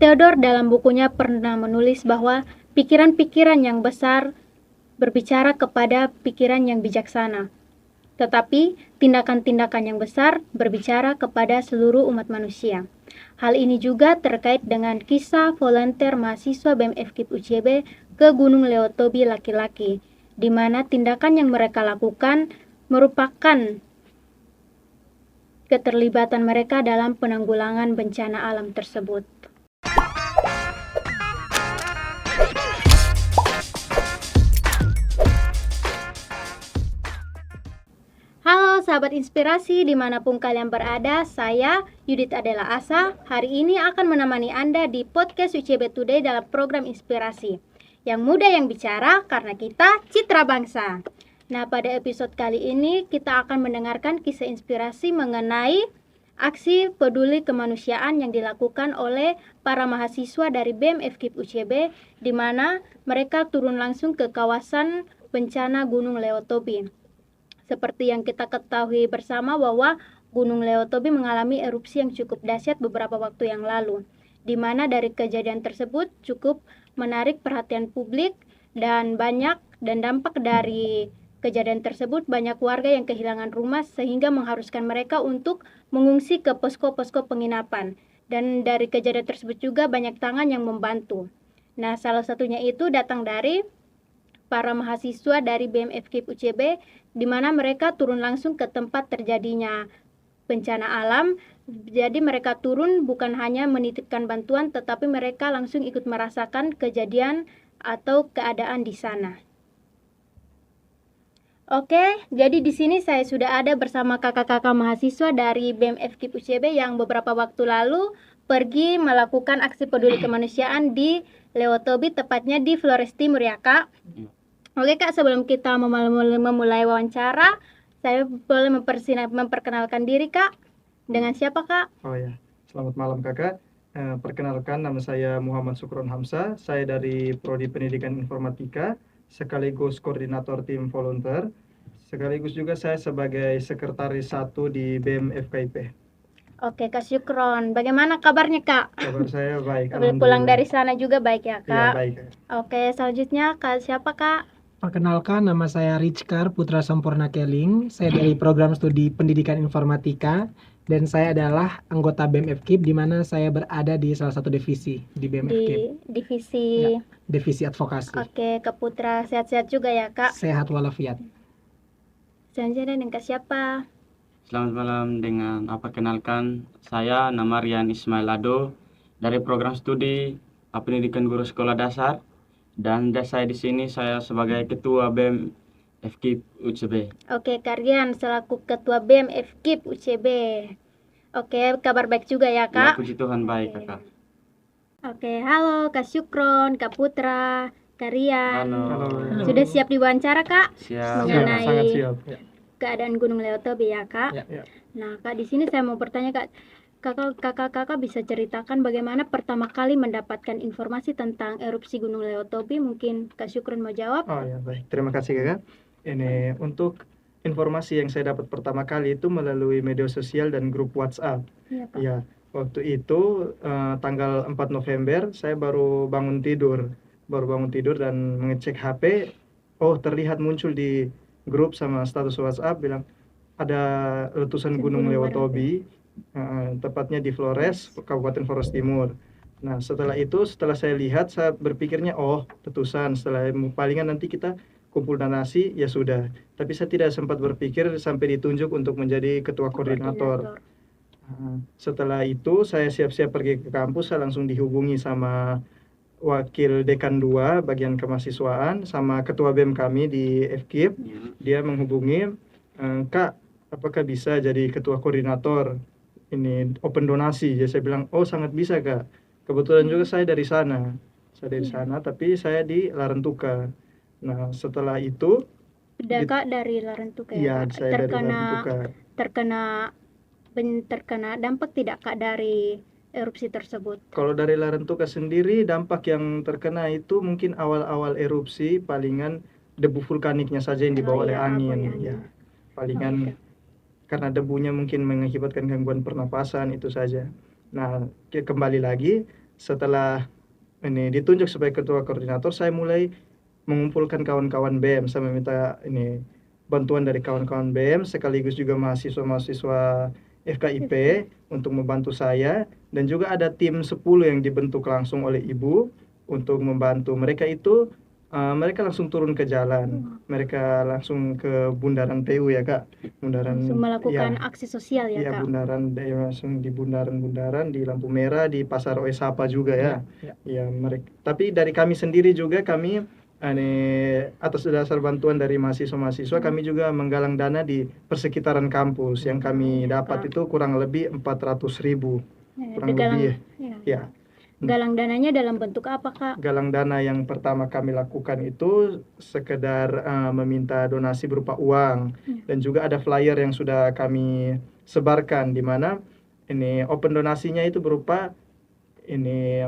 Theodore dalam bukunya pernah menulis bahwa pikiran-pikiran yang besar berbicara kepada pikiran yang bijaksana. Tetapi tindakan-tindakan yang besar berbicara kepada seluruh umat manusia. Hal ini juga terkait dengan kisah volunteer mahasiswa BEM FKIP UCB ke Gunung Leotobi laki-laki, di mana tindakan yang mereka lakukan merupakan keterlibatan mereka dalam penanggulangan bencana alam tersebut. Halo sahabat inspirasi dimanapun kalian berada, saya Yudit Adela Asa hari ini akan menemani Anda di podcast UCB Today dalam program inspirasi. Yang muda yang bicara karena kita citra bangsa. Nah, pada episode kali ini kita akan mendengarkan kisah inspirasi mengenai aksi peduli kemanusiaan yang dilakukan oleh para mahasiswa dari BEM FKIP UCB, di mana mereka turun langsung ke kawasan bencana Gunung Leotobi. Seperti yang kita ketahui bersama bahwa Gunung Leotobi mengalami erupsi yang cukup dahsyat beberapa waktu yang lalu, di mana dari kejadian tersebut cukup menarik perhatian publik dan dampak dari kejadian tersebut banyak warga yang kehilangan rumah sehingga mengharuskan mereka untuk mengungsi ke posko-posko penginapan. Dan dari kejadian tersebut juga banyak tangan yang membantu. Nah, salah satunya itu datang dari para mahasiswa dari BEM FKIP UCB, di mana mereka turun langsung ke tempat terjadinya bencana alam. Jadi mereka turun bukan hanya menitipkan bantuan, tetapi mereka langsung ikut merasakan kejadian atau keadaan di sana. Oke, jadi di sini saya sudah ada bersama kakak-kakak mahasiswa dari BEM FKIP UCB yang beberapa waktu lalu pergi melakukan aksi peduli kemanusiaan di Leotobi, tepatnya di Flores Timur ya Kak. Oke Kak, sebelum kita memulai wawancara, saya boleh memperkenalkan diri Kak. Dengan siapa Kak? Oh ya, selamat malam Kakak. Perkenalkan, nama saya Muhammad Sukron Hamzah. Saya dari Prodi Pendidikan Informatika, sekaligus koordinator tim volunteer. Sekaligus juga saya sebagai sekretaris 1 di BEM FKIP. Oke Kak Syukron, bagaimana kabarnya Kak? Kabar saya baik, Pulang dari sana juga baik ya Kak? Iya, baik. Oke, selanjutnya Kak siapa Kak? Perkenalkan, nama saya Rizkar Putra Sampurna Keling. Saya dari program studi Pendidikan Informatika dan saya adalah anggota BEM FKIP, di mana saya berada di salah satu divisi di BEM FKIP. Di divisi Ya, divisi advokasi. Oke, Kak Putra sehat-sehat juga ya Kak? Sehat walafiat. Selanjutnya dengan Kak siapa? Selamat malam, perkenalkan saya nama Rian Ismail Ado dari program studi Pendidikan Guru Sekolah Dasar, dan saya di sini saya sebagai ketua BEM FKIP UCB. Oke, Kak Rian selaku ketua BEM FKIP UCB. Oke, kabar baik juga ya Ya, Kak? puji Tuhan baik Oke. Kakak. Oke, halo Kak Syukron, Kak Putra, Kak Rian. Halo. Sudah siap diwawancara Kak? Siap. Mengenai sangat siap. keadaan Gunung Leotobi ya Kak? Ya. Nah Kak, di sini saya mau bertanya Kak, kakak bisa ceritakan bagaimana pertama kali mendapatkan informasi tentang erupsi Gunung Leotobi? Mungkin Kak Syukron mau jawab? Oh ya, baik. Terima kasih Kakak. Ini untuk informasi yang saya dapat pertama kali itu melalui media sosial dan grup WhatsApp. Iya Kak. Ya, waktu itu tanggal 4 November saya baru bangun tidur dan mengecek HP. Oh, terlihat muncul di grup sama status WhatsApp bilang ada letusan Gunung Leotobi, tepatnya di Flores, Kabupaten Flores Timur. Nah, setelah saya lihat, saya berpikirnya, oh, letusan, setelah palingan nanti kita kumpul donasi, ya sudah. Tapi saya tidak sempat berpikir sampai ditunjuk untuk menjadi ketua koordinator. Setelah itu, saya siap-siap pergi ke kampus, saya langsung dihubungi sama wakil dekan 2 bagian kemahasiswaan, sama ketua BEM kami di FKIP. Dia menghubungi, Kak, apakah bisa jadi ketua koordinator ini open donasi? Jadi saya bilang, oh sangat bisa Kak. Kebetulan juga saya dari sana, tapi saya di Larantuka. Nah, setelah itu Kak dari Larantuka ya, Kak? saya dari Larantuka. Terkena dampak tidak Kak dari erupsi tersebut? Kalau dari Larantuka sendiri, dampak yang terkena itu mungkin awal-awal erupsi, palingan debu vulkaniknya saja yang dibawa oleh angin. Ya, palingan karena debunya mungkin mengakibatkan gangguan pernapasan, itu saja. Nah, kembali lagi, setelah ini ditunjuk sebagai ketua koordinator, saya mulai mengumpulkan kawan-kawan BEM. Saya meminta ini bantuan dari kawan-kawan BEM sekaligus juga mahasiswa-mahasiswa FKIP untuk membantu saya, dan juga ada tim 10 yang dibentuk langsung oleh Ibu untuk membantu. Mereka itu mereka langsung turun ke jalan. Mereka langsung ke bundaran PU ya Kak. Bundaran Langsung melakukan ya, aksi sosial ya, iya, Kak. bundaran langsung di bundaran di lampu merah di Pasar Oesapa juga ya. Ya, mereka. Tapi dari kami sendiri juga kami atas dasar bantuan dari mahasiswa-mahasiswa kami juga menggalang dana di persekitaran kampus yang kami dapat itu kurang lebih 400.000 kurang lebih ya. Galang dananya dalam bentuk apa, Kak? Galang dana yang pertama kami lakukan itu sekedar meminta donasi berupa uang, dan juga ada flyer yang sudah kami sebarkan di mana ini open donasinya itu berupa ini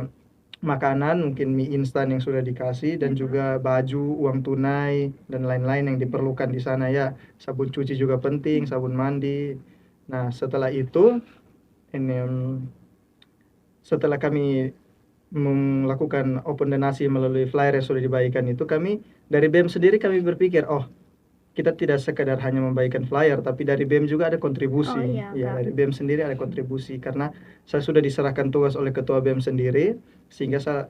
makanan, mungkin mie instan yang sudah dikasih, dan juga baju, uang tunai, dan lain-lain yang diperlukan di sana ya. Sabun cuci juga penting, sabun mandi. Nah, setelah itu ini setelah kami melakukan open donasi melalui flyer yang sudah dibagikan itu, kami dari BEM sendiri kami berpikir, oh kita tidak sekedar hanya membagikan flyer, tapi dari BEM juga ada kontribusi. Ya, dari BEM sendiri ada kontribusi, karena saya sudah diserahkan tugas oleh ketua BEM sendiri, sehingga saya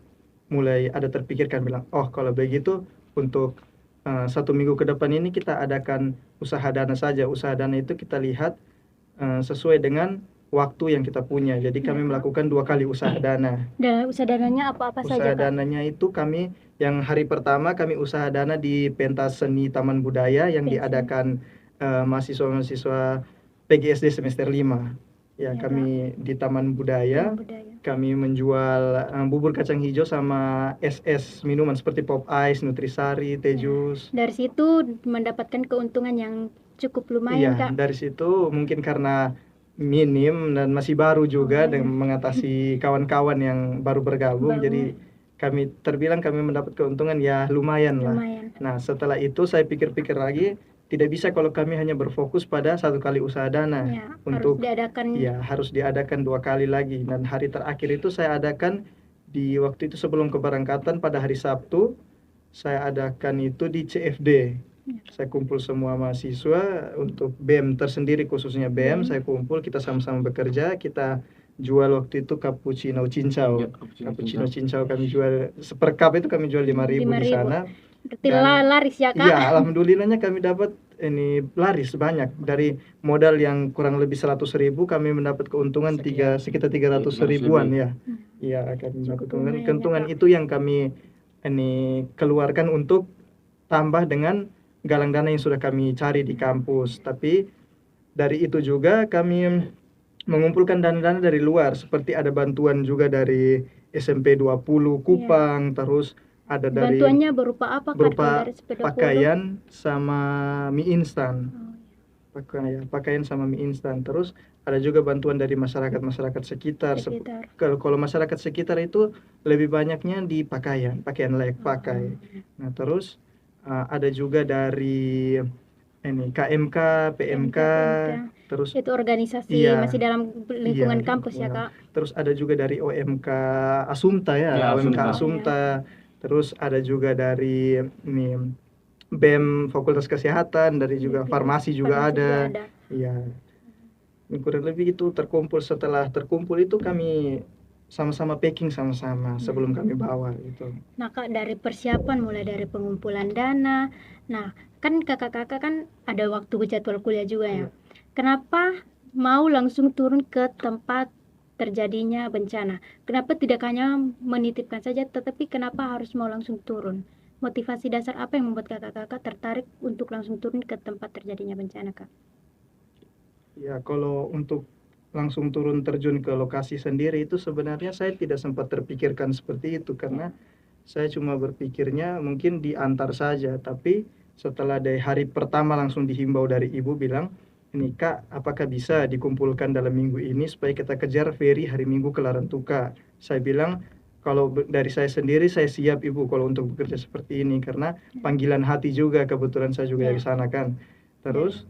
mulai ada terpikirkan bilang, oh kalau begitu untuk 1 minggu ke depan ini kita adakan usaha dana saja. Usaha dana itu kita lihat sesuai dengan waktu yang kita punya. Jadi kami melakukan 2 kali usaha dana. Dan usaha dananya apa-apa saja, Usaha Kak? dananya itu kami yang hari pertama kami usaha dana di pentas seni Taman Budaya yang diadakan mahasiswa-mahasiswa PGSD semester 5. Ya, kami di Taman Budaya. Kami menjual bubur kacang hijau sama es minuman seperti pop ice, nutrisari, teh jus. Dari situ mendapatkan keuntungan yang cukup lumayan, Kak. Dari situ mungkin karena minim dan masih baru juga dengan mengatasi kawan-kawan yang baru bergabung, jadi kami terbilang kami mendapat keuntungan ya lumayan lah. Nah, setelah itu saya pikir-pikir lagi, tidak bisa kalau kami hanya berfokus pada 1 kali usaha dana. Untuk harus diadakan 2 kali lagi, dan hari terakhir itu saya adakan di waktu itu sebelum keberangkatan pada hari Sabtu, saya adakan itu di CFD. Saya kumpul semua mahasiswa untuk BEM tersendiri, khususnya BEM, saya kumpul, kita sama-sama bekerja, kita jual waktu itu cappuccino cincau. Cappuccino cincau kami jual, per cup itu kami jual 5.000 di sana. Laris ya, Kak? Iya, alhamdulillahnya kami dapat ini laris banyak. Dari modal yang kurang lebih 100.000 kami mendapat keuntungan sekitar 300 ribuan ya. Iya, kami mendapat keuntungan itu yang kami ini keluarkan untuk tambah dengan galang dana yang sudah kami cari di kampus. Tapi dari itu juga kami mengumpulkan dana-dana dari luar, seperti ada bantuan juga dari SMP 20 Kupang, terus ada dari bantuannya berupa apa? Berupa dari pakaian sama mie instan. Pakaian sama mie instan. Terus ada juga bantuan dari masyarakat sekitar. Kalau masyarakat sekitar itu lebih banyaknya di pakaian layak pakai. Nah, terus ada juga dari ini KMK, PMK, terus itu organisasi masih dalam lingkungan kampus ya, Kak. Terus ada juga dari OMK Asumta ya, OMK Asumta. Terus ada juga dari ini BEM Fakultas Kesehatan, dari juga farmasi juga ada. Iya. Kurang lebih itu terkumpul. Setelah terkumpul itu kami sama-sama packing sama-sama sebelum kami bawa itu. Nah, Kak, dari persiapan mulai dari pengumpulan dana. Nah, kan kakak-kakak kan ada waktu jadwal kuliah juga ya. Kenapa mau langsung turun ke tempat terjadinya bencana? Kenapa tidak hanya menitipkan saja, tetapi kenapa harus mau langsung turun? Motivasi dasar apa yang membuat kakak-kakak tertarik untuk langsung turun ke tempat terjadinya bencana, Kak? Ya, kalau untuk langsung turun terjun ke lokasi sendiri itu sebenarnya saya tidak sempat terpikirkan seperti itu, karena saya cuma berpikirnya mungkin diantar saja. Tapi setelah dari hari pertama langsung dihimbau dari ibu bilang, ini Kak, apakah bisa dikumpulkan dalam minggu ini supaya kita kejar ferry hari Minggu ke Larantuka. Saya bilang, kalau dari saya sendiri saya siap ibu kalau untuk bekerja seperti ini, karena panggilan hati juga, kebetulan saya juga dari sana kan. Terus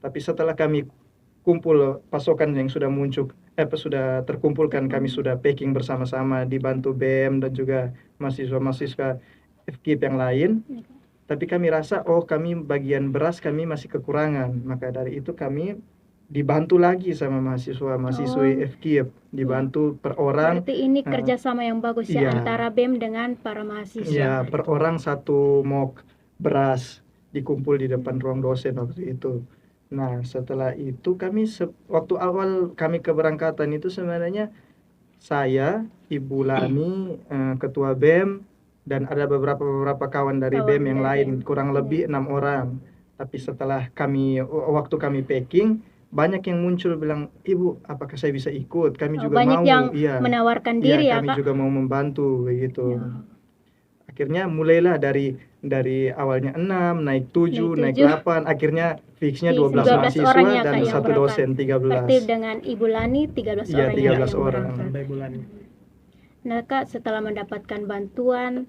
tapi setelah kami kumpul pasokan yang sudah muncul sudah terkumpulkan, kami sudah packing bersama-sama dibantu BEM dan juga mahasiswa-mahasiswa FKIP yang lain. Tapi kami rasa kami bagian beras kami masih kekurangan, maka dari itu kami dibantu lagi sama mahasiswa-mahasiswi FKIP, dibantu per orang. Berarti ini kerjasama yang bagus ya, Iya. antara BEM dengan para mahasiswa. Ya, per orang 1 mok beras dikumpul di depan ruang dosen waktu itu. Nah, setelah itu kami waktu awal kami keberangkatan itu sebenarnya saya, Ibu Lani, ketua BEM, dan ada beberapa kawan dari BEM yang lain, kurang lebih 6 orang. Tapi setelah waktu kami packing, banyak yang muncul bilang, "Ibu, apakah saya bisa ikut? Kami juga banyak mau." yang Iya. menawarkan diri ya, kami Kak. juga mau membantu begitu. Ya. Akhirnya mulailah dari awalnya 6, naik 7, naik 8, akhirnya fixnya 12 mahasiswa orang ya, dan Kak, yang 1 berangkat. dosen, 13. Berarti dengan Ibu Lani 13 Iya, orang 13 yang orang. berangkat. Sampai bulan. Nah, Kak, setelah mendapatkan bantuan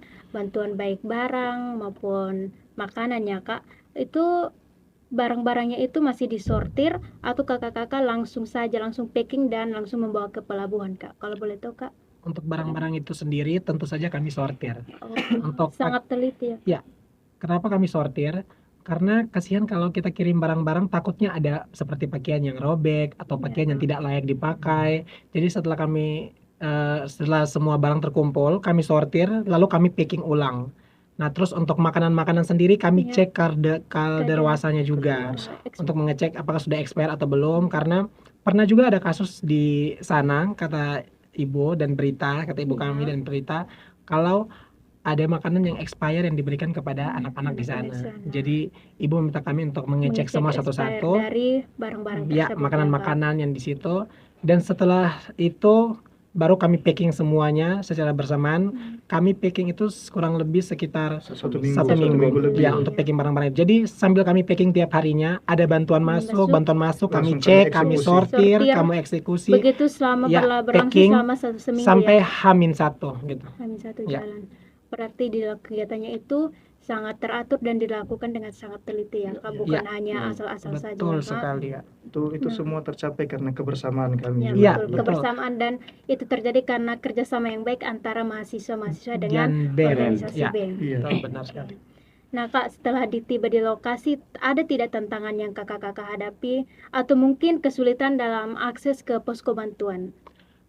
baik barang maupun makanan ya, Kak, itu barang-barangnya itu masih disortir atau kakak-kakak langsung packing dan langsung membawa ke pelabuhan, Kak? Kalau boleh tahu, Kak? Untuk barang-barang itu sendiri tentu saja kami sortir. Untuk Sangat teliti ya. Kenapa kami sortir? Karena kasihan kalau kita kirim barang-barang, takutnya ada seperti pakaian yang robek atau pakaian yang tidak layak dipakai. Jadi setelah semua barang terkumpul, kami sortir, lalu kami packing ulang. Nah, terus untuk makanan-makanan sendiri kami cek kadaluarsanya juga untuk mengecek apakah sudah expire atau belum. Karena pernah juga ada kasus di sana, kata Ibu dan Berita, kata Ibu kami dan Berita, kalau ada makanan yang expire yang diberikan kepada anak-anak di sana. Jadi Ibu meminta kami untuk mengecek semua satu-satu dari barang-barang ya, tersebut. makanan-makanan yang di situ. Dan setelah itu baru kami packing semuanya secara bersamaan. Kami packing itu kurang lebih sekitar 1 1 minggu lebih. ya untuk packing barang-barang itu. Jadi sambil kami packing tiap harinya, ada bantuan masuk, kami Langsung cek, kami kami eksekusi. sortir, kami eksekusi Begitu selama berlangsung packing selama seminggu sampai ya. H-1 gitu. H-1 Ya. jalan. Berarti di kegiatannya itu sangat teratur dan dilakukan dengan sangat teliti ya, Kak. Bukan hanya asal-asal saja. Betul ya, Kak. sekali ya. Itu semua tercapai karena kebersamaan kami Ya, juga. Iya, betul. betul. Kebersamaan dan itu terjadi karena kerjasama yang baik antara mahasiswa dengan Dan BEM. organisasi Ya. BEM. Iya. Betul, benar sekali. Nah, Kak, setelah tiba di lokasi, ada tidak tantangan yang kakak-kakak hadapi atau mungkin kesulitan dalam akses ke posko bantuan?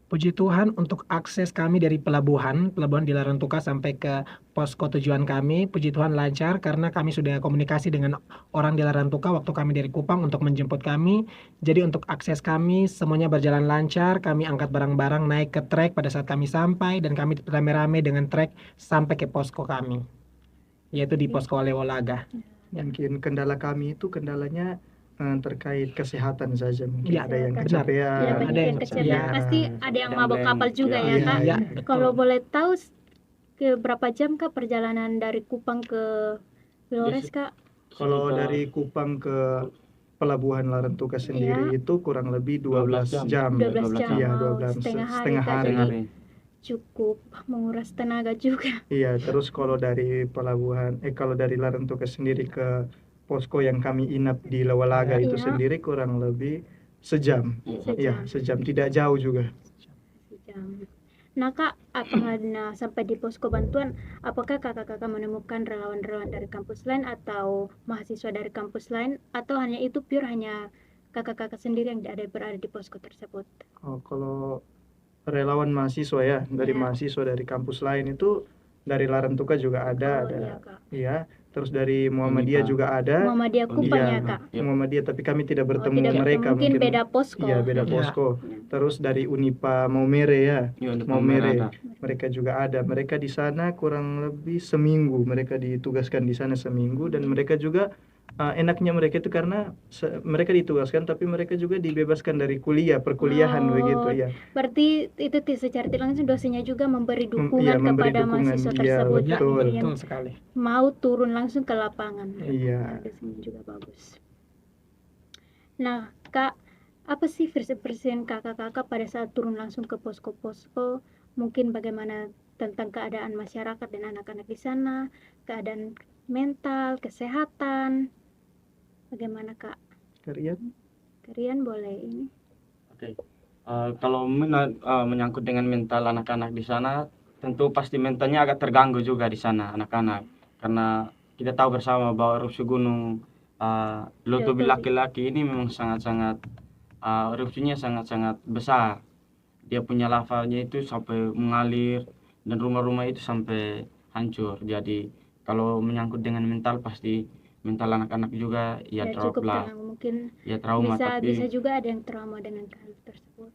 Puji Tuhan untuk akses kami dari pelabuhan di Larantuka sampai ke posko tujuan kami, puji Tuhan lancar karena kami sudah komunikasi dengan orang di Larantuka waktu kami dari Kupang untuk menjemput kami. Jadi untuk akses kami semuanya berjalan lancar, kami angkat barang-barang naik ke trek pada saat kami sampai dan kami rame-rame dengan trek sampai ke posko kami, yaitu di posko Lewolaga. Mungkin kendala kami itu kendalanya terkait kesehatan saja, mungkin Ya, ada yang benar. kecapean. Ya, banyak ada yang yang kecapean. kecapean. Pasti ada yang Dan mabok blank. kapal juga ya, Iya, Kak. iya. Kalau boleh tahu ke berapa jam, Kak, perjalanan dari Kupang ke Flores, Kak? Kalau dari Kupang ke Pelabuhan Larantuka sendiri itu kurang lebih 12 jam. 12 jam. Iya, Wow, 12 setengah hari, setengah Kak. hari. Jadi cukup menguras tenaga juga. Iya, terus kalau dari kalau dari Larantuka sendiri ke posko yang kami inap di Lewalaga itu Iya. sendiri kurang lebih sejam. Iya, sejam, tidak jauh juga. Sejam. Nah, Kak, apakah sampai di posko bantuan, apakah kakak-kakak menemukan relawan-relawan dari kampus lain atau mahasiswa dari kampus lain, atau hanya itu pure hanya kakak-kakak sendiri yang berada di posko tersebut? Kalau relawan mahasiswa ya, dari mahasiswa dari kampus lain itu dari Larantuka juga ada. Iya, Kak. Iya, terus dari Muhammadiyah juga ada. Muhammadiyah Kupang ya, Kak? Muhammadiyah, tapi kami tidak bertemu Tidak mereka. mungkin beda posko. Iya, beda posko. Terus dari Unipa Maumere ya, Maumere, mereka juga ada. Mereka di sana kurang lebih seminggu. Mereka ditugaskan di sana seminggu dan mereka juga enaknya mereka itu karena mereka ditugaskan tapi mereka juga dibebaskan dari perkuliahan begitu ya. Berarti itu secara tidak langsung dosennya juga memberi dukungan kepada mahasiswa tersebut Ya, yang betul sekali. mau turun langsung ke lapangan. Iya. Dosennya juga bagus. Nah, Kak, apa sih persen kakak-kakak pada saat turun langsung ke posko-posko? Mungkin bagaimana tentang keadaan masyarakat dan anak-anak di sana, keadaan mental, kesehatan, bagaimana, Kak? Kalian? Kalian boleh ini? Oke. Kalau menyangkut dengan mental anak-anak di sana, tentu pasti mentalnya agak terganggu juga di sana anak-anak, karena kita tahu bersama bahwa erupsi gunung Lotobi Lotobi. laki-laki ini memang sangat-sangat erupsinya sangat-sangat besar. Dia punya lavanya itu sampai mengalir dan rumah-rumah itu sampai hancur. Jadi kalau menyangkut dengan mental, pasti mental anak-anak juga ya Ya drop cukup lah, tenang, mungkin ya trauma. bisa juga ada yang trauma dengan hal tersebut.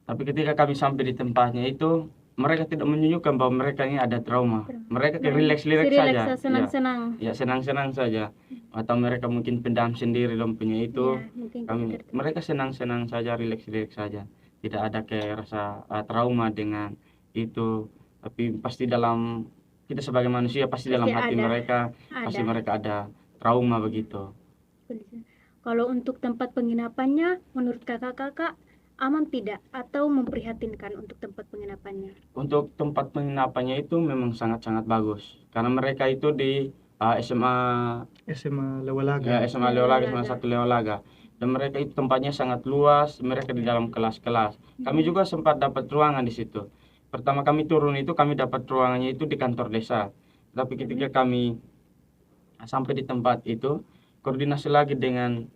Tapi ketika kami sampai di tempatnya itu, mereka tidak menunjukkan bahwa mereka ini ada trauma. Mereka kayak relax-relax saja. Senang-senang. Ya senang-senang saja. Atau mereka mungkin pendam sendiri dan punya itu. Ya, mungkin Mereka senang-senang saja, relax-relax saja. Tidak ada kayak rasa trauma dengan itu. Tapi pasti dalam kita sebagai manusia pasti dalam hati mereka pasti mereka ada trauma begitu. Kalau untuk tempat penginapannya, menurut kakak-kakak aman tidak atau memprihatinkan untuk tempat penginapannya? Untuk tempat penginapannya itu memang sangat-sangat bagus, karena mereka itu di SMA Lewalaga. SMA Leolaga, SMA 1 Leolaga, dan mereka itu tempatnya sangat luas, mereka di dalam kelas-kelas. Kami juga sempat dapat ruangan di situ. Pertama kami turun itu kami dapat ruangannya itu di kantor desa, tapi ketika kami sampai di tempat itu, koordinasi lagi dengan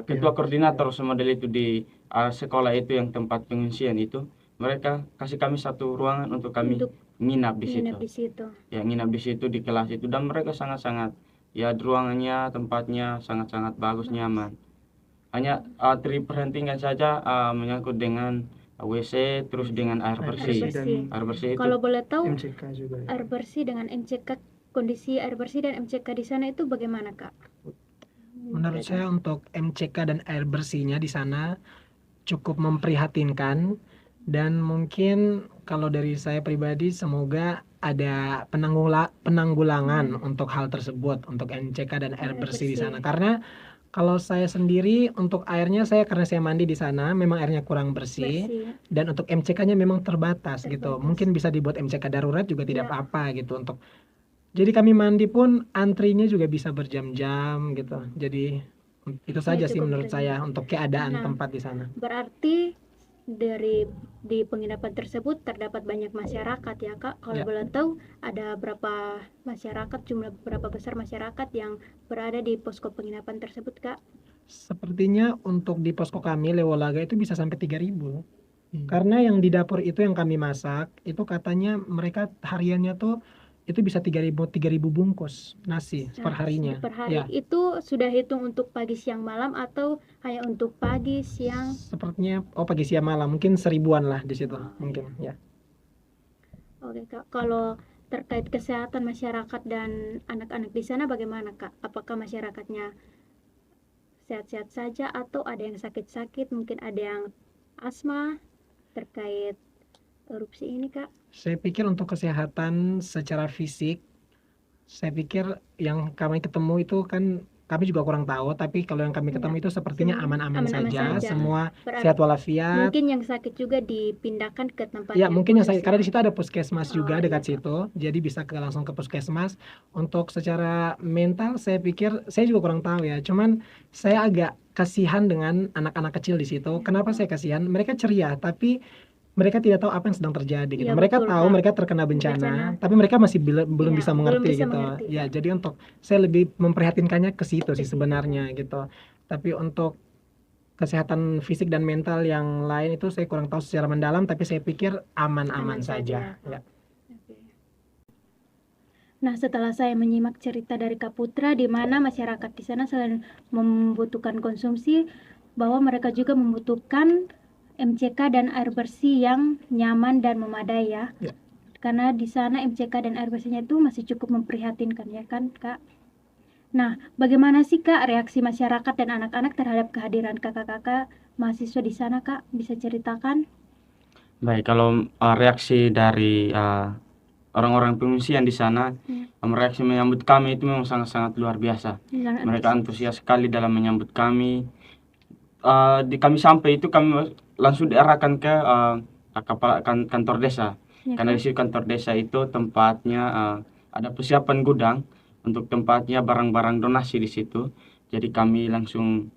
ketua koordinator semodel itu di sekolah itu yang tempat pengungsian itu, mereka kasih kami satu ruangan untuk kami nginap di situ. Ya, nginap di situ di kelas itu, dan mereka sangat-sangat ya ruangannya, tempatnya sangat-sangat bagus, nyaman. Hanya diperhentikan saja menyangkut dengan WC, terus dengan air bersih. Air bersih itu Kalau boleh tahu, MCK juga. air bersih dengan MCK, kondisi air bersih dan MCK di sana itu bagaimana, Kak? Menurut saya untuk MCK dan air bersihnya di sana cukup memprihatinkan, dan mungkin kalau dari saya pribadi semoga ada penanggulangan untuk hal tersebut, untuk MCK dan air bersih di sana. Karena kalau saya sendiri untuk airnya, karena saya mandi di sana memang airnya kurang bersih. Dan untuk MCK-nya memang terbatas gitu. Mungkin bisa dibuat MCK darurat juga tidak apa-apa gitu. Jadi kami mandi pun antrinya juga bisa berjam-jam gitu. Jadi itu saja sih menurut saya untuk keadaan tempat di sana. Berarti di penginapan tersebut terdapat banyak masyarakat ya, Kak. Kalau boleh tahu ada berapa masyarakat, jumlah berapa besar masyarakat yang berada di posko penginapan tersebut, Kak? Sepertinya untuk di posko kami Lewalaga itu bisa sampai 3.000. Karena yang di dapur itu yang kami masak, itu katanya mereka hariannya tuh itu bisa 3.000 bungkus nasi per harinya. Per hari. Itu sudah hitung untuk pagi, siang, malam atau hanya untuk pagi, siang? Sepertinya pagi, siang, malam, mungkin 1.000-an lah di situ mungkin ya. Oke, Kak. Kalau terkait kesehatan masyarakat dan anak-anak di sana bagaimana, Kak? Apakah masyarakatnya sehat-sehat saja atau ada yang sakit-sakit, mungkin ada yang asma terkait erupsi ini, Kak? Saya pikir untuk kesehatan secara fisik, saya pikir yang kami ketemu itu kan kami juga kurang tahu, tapi kalau yang kami ketemu itu sepertinya aman-aman saja, semua sehat walafiat. Mungkin yang sakit juga dipindahkan ke tempat ya, mungkin yang sakit, karena di situ ada puskesmas juga dekat situ, jadi bisa langsung ke puskesmas. Untuk secara mental saya pikir, saya juga kurang tahu ya, cuman saya agak kasihan dengan anak-anak kecil di situ. Kenapa saya kasihan? Mereka ceria, tapi mereka tidak tahu apa yang sedang terjadi gitu. Mereka tahu mereka terkena bencana, tapi mereka masih belum bisa mengerti gitu. Ya, jadi untuk saya lebih memprihatinkannya ke situ sih sebenarnya gitu. Tapi untuk kesehatan fisik dan mental yang lain itu saya kurang tahu secara mendalam, tapi saya pikir aman-aman saja. Ya. Nah, setelah saya menyimak cerita dari Kak Putra di mana masyarakat di sana selain membutuhkan konsumsi, bahwa mereka juga membutuhkan MCK dan air bersih yang nyaman dan memadai ya. Karena di sana MCK dan air bersihnya itu masih cukup memprihatinkan ya kan, Kak? Nah, bagaimana sih, Kak, reaksi masyarakat dan anak-anak terhadap kehadiran kakak-kakak mahasiswa di sana, Kak? Bisa ceritakan? Baik, kalau reaksi dari orang-orang pengungsian di sana, reaksi menyambut kami itu memang sangat-sangat luar biasa. Mereka antusias sekali dalam menyambut kami. Kami sampai itu kami langsung diarahkan ke kantor desa. Karena di kantor desa itu tempatnya ada persiapan gudang untuk tempatnya barang-barang donasi di situ. Jadi kami langsung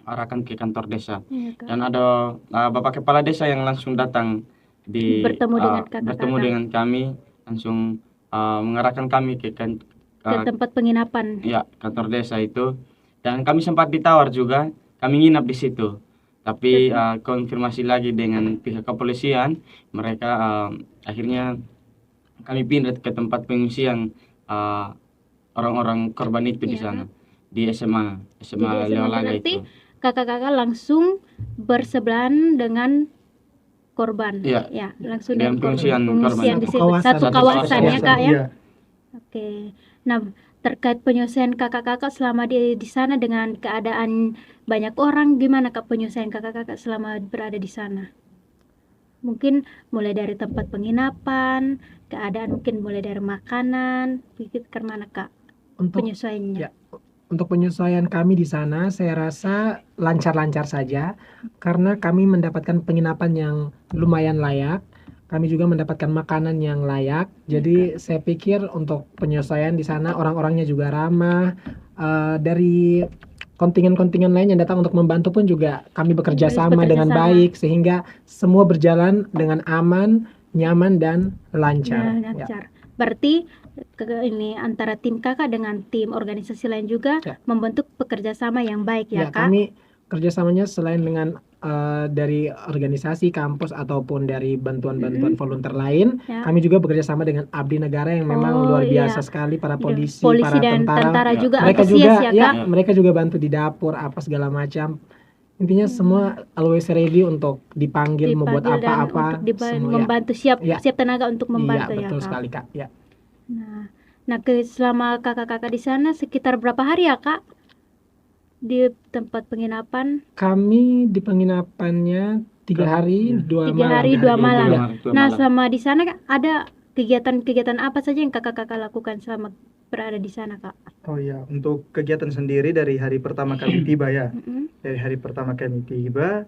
arahkan ke kantor desa. Iya, Kak. Dan ada Bapak Kepala Desa yang langsung datang Bertemu dengan kakak-kakak. bertemu dengan kami, langsung mengarahkan kami ke Ke tempat penginapan. ya kantor desa itu. Dan kami sempat ditawar juga, kami nginap di situ. Tapi konfirmasi lagi dengan pihak kepolisian, mereka akhirnya kami pindah ke tempat pengungsian orang-orang korban itu di Iya, sana, di SMA Jadi SMA Leolaga berarti itu. kakak-kakak langsung bersebelahan dengan korban. Iya. Ya, langsung Dengan dengan korban. pengungsian Pengungsian korban. di situ. Kawasan. Satu kawasan ya, Kak ya. Iya. Oke. Nah, terkait penyelesaian kakak-kakak selama di sana dengan keadaan banyak orang, gimana Kak penyelesaian kakak-kakak selama berada di sana? Mungkin mulai dari tempat penginapan, keadaan mungkin mulai dari makanan, begitu kemana Kak Untuk penyesuaiannya? ya, untuk penyesuaian kami di sana, saya rasa lancar-lancar saja karena kami mendapatkan penginapan yang lumayan layak. Kami juga mendapatkan makanan yang layak. Jadi saya pikir untuk penyesuaian di sana orang-orangnya juga ramah. Dari kontingen-kontingen lain yang datang untuk membantu pun juga kami bekerja sama dengan baik sehingga semua berjalan dengan aman, nyaman dan lancar. Nah, lancar. Berarti ini antara tim kakak dengan tim organisasi lain juga Ya. membentuk pekerja sama yang baik ya, Kak? Kami kerjasamanya selain dengan dari organisasi kampus ataupun dari bantuan-bantuan volunteer lain, Ya. kami juga bekerja sama dengan abdi negara yang memang luar biasa sekali, para polisi para dan tentara Ya. juga mereka antusias juga ya, ya Kak? mereka juga bantu di dapur apa segala macam. Intinya semua always ready untuk dipanggil membuat Dipanggil dan apa-apa untuk semua, ya. membantu siap Ya. siap tenaga untuk membantu Iya, ya, betul Kak. sekali Kak. Ya. Nah, selama kakak-kakak di sana sekitar berapa hari ya, Kak? Di tempat penginapan? Kami di penginapannya 3 hari 2 3 malam. hari 2 malam. Ya. Nah, selama di sana ada kegiatan-kegiatan apa saja yang kakak-kakak lakukan selama berada di sana, Kak? Oh ya, untuk kegiatan sendiri dari hari pertama kami tiba ya. Dari hari pertama kami tiba,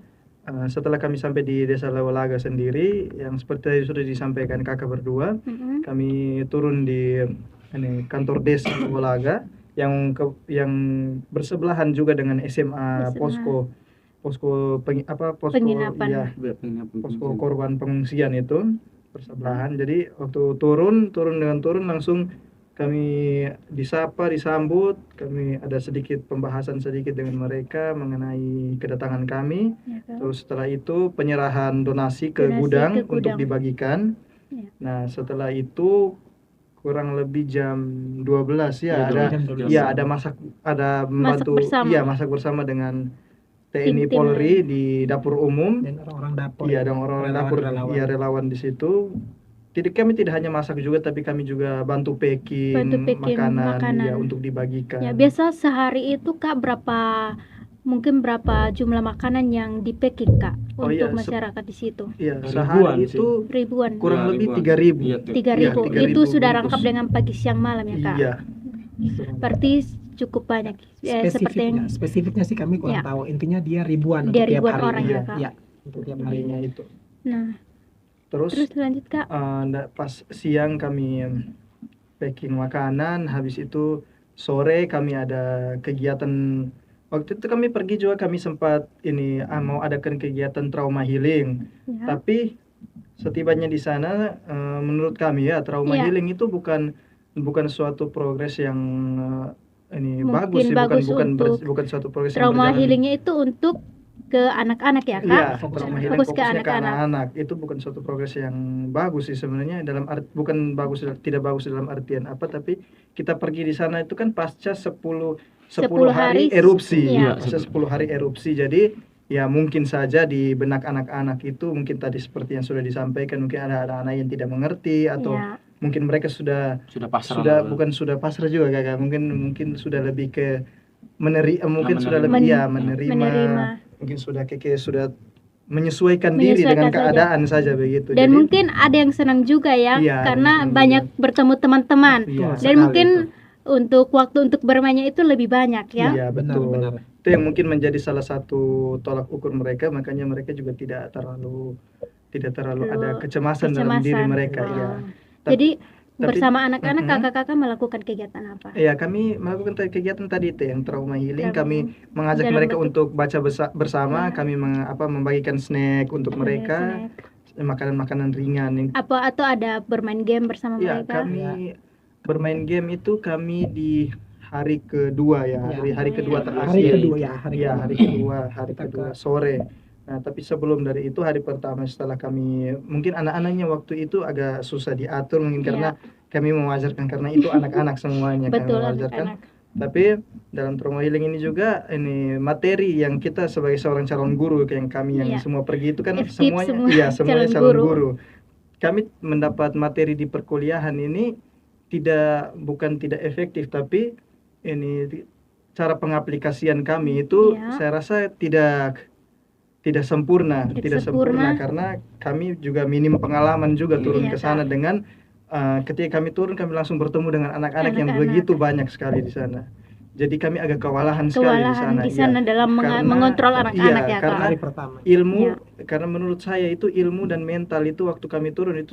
setelah kami sampai di Desa Leolaga sendiri, yang seperti tadi sudah disampaikan kakak berdua, kami turun di kantor Desa Leolaga yang bersebelahan juga dengan SMA posko Penginapan. iya, posko korban pengungsian itu bersebelahan. Jadi waktu turun langsung kami disambut, kami ada sedikit pembahasan sedikit dengan mereka mengenai kedatangan kami. Ya, Kak? Terus setelah itu penyerahan donasi ke gudang untuk dibagikan. Ya. Nah, setelah itu kurang lebih jam 12 ya, ada membantu masak bersama dengan TNI Tim-tim Polri di dapur umum. Dan orang-orang dapur. Iya, dan orang-orang dapur, iya relawan di situ. Kami tidak hanya masak juga, tapi kami juga bantu packing makanan ya untuk dibagikan. Ya, biasa sehari itu Kak mungkin berapa jumlah makanan yang di packing, Kak, untuk masyarakat di situ? Iya, sehari itu ribuan. kurang lebih 3.000. 3.000. Itu sudah rangkap dengan pagi siang malam ya, Kak? Iya. Berarti cukup banyak. Spesifiknya sih kami kurang tahu. Intinya dia ribuan Dia untuk tiap ribuan hari. orang ya, Kak? Ya, untuk tiap harinya itu. Nah, terus lanjut, Kak. Pas siang kami packing makanan, habis itu sore kami ada kegiatan. Waktu itu kami pergi juga, kami sempat mau adakan kegiatan trauma healing. Ya. Tapi setibanya di sana, menurut kami ya trauma healing itu bukan suatu progres yang bagus sih, bukan suatu progres yang trauma berjalan. healingnya itu untuk ke anak-anak ya, Kak? Iya, trauma healing fokus ke fokusnya ke anak-anak. anak-anak. Itu bukan suatu progres yang bagus sih sebenarnya, tidak bagus dalam artian apa, tapi kita pergi di sana itu kan pasca 10 hari erupsi. Iya. Pasca 10 hari erupsi. Jadi ya mungkin saja di benak anak-anak itu mungkin tadi seperti yang sudah disampaikan, mungkin ada anak-anak yang tidak mengerti atau mungkin mereka sudah pasrah. Bukan sudah pasrah juga Kakak. Mungkin sudah lebih ke menerima, mungkin sudah menyesuaikan diri dengan keadaan saja begitu. Dan jadi, mungkin ada yang senang juga ya, karena banyak bertemu teman-teman. Dan mungkin untuk waktu untuk bermainnya itu lebih banyak ya. Iya, betul. Benar. Itu yang mungkin menjadi salah satu tolak ukur mereka, makanya mereka juga tidak terlalu ada kecemasan dalam diri mereka. Ya. Jadi Bersama anak-anak, Mm-mm. kakak-kakak melakukan kegiatan apa? Ya, kami melakukan kegiatan tadi itu yang trauma healing. Trauma Kami mengajak dalam mereka bentuk- untuk baca bersama. Ya. Kami membagikan snack untuk mereka, Snack. makanan-makanan ringan. Apa atau ada bermain game bersama Ya, mereka? kami bermain game itu kami di hari kedua ya, Ya. hari kedua Ya. terakhir. Hari kedua ya, hari Ya, kedua. hari Kita kedua ke- sore. Nah, tapi sebelum dari itu hari pertama setelah kami, mungkin anak-anaknya waktu itu agak susah diatur mungkin karena kami mewajarkan karena itu anak-anak semuanya kami Betul, mewajarkan. anak-anak. Tapi dalam trauma healing ini juga ini materi yang kita sebagai seorang calon guru yang kami yang Iya. semua pergi itu kan FKIP semuanya semua semuanya calon calon guru. guru. Kami mendapat materi di perkuliahan ini bukan tidak efektif, tapi ini cara pengaplikasian kami itu Iya. saya rasa tidak sempurna, Tidak tidak sempurna. sempurna karena kami juga minim pengalaman juga turun Iya, ke sana dengan ketika kami turun kami langsung bertemu dengan anak-anak yang Anak-anak. begitu banyak sekali di sana. Jadi kami agak kewalahan sekali di sana. Kewalahan di sana ya. dalam Karena- mengontrol anak-anak iya, ya, Kak. karena Hari pertama. ilmu Ya. karena menurut saya itu ilmu dan mental itu waktu kami turun itu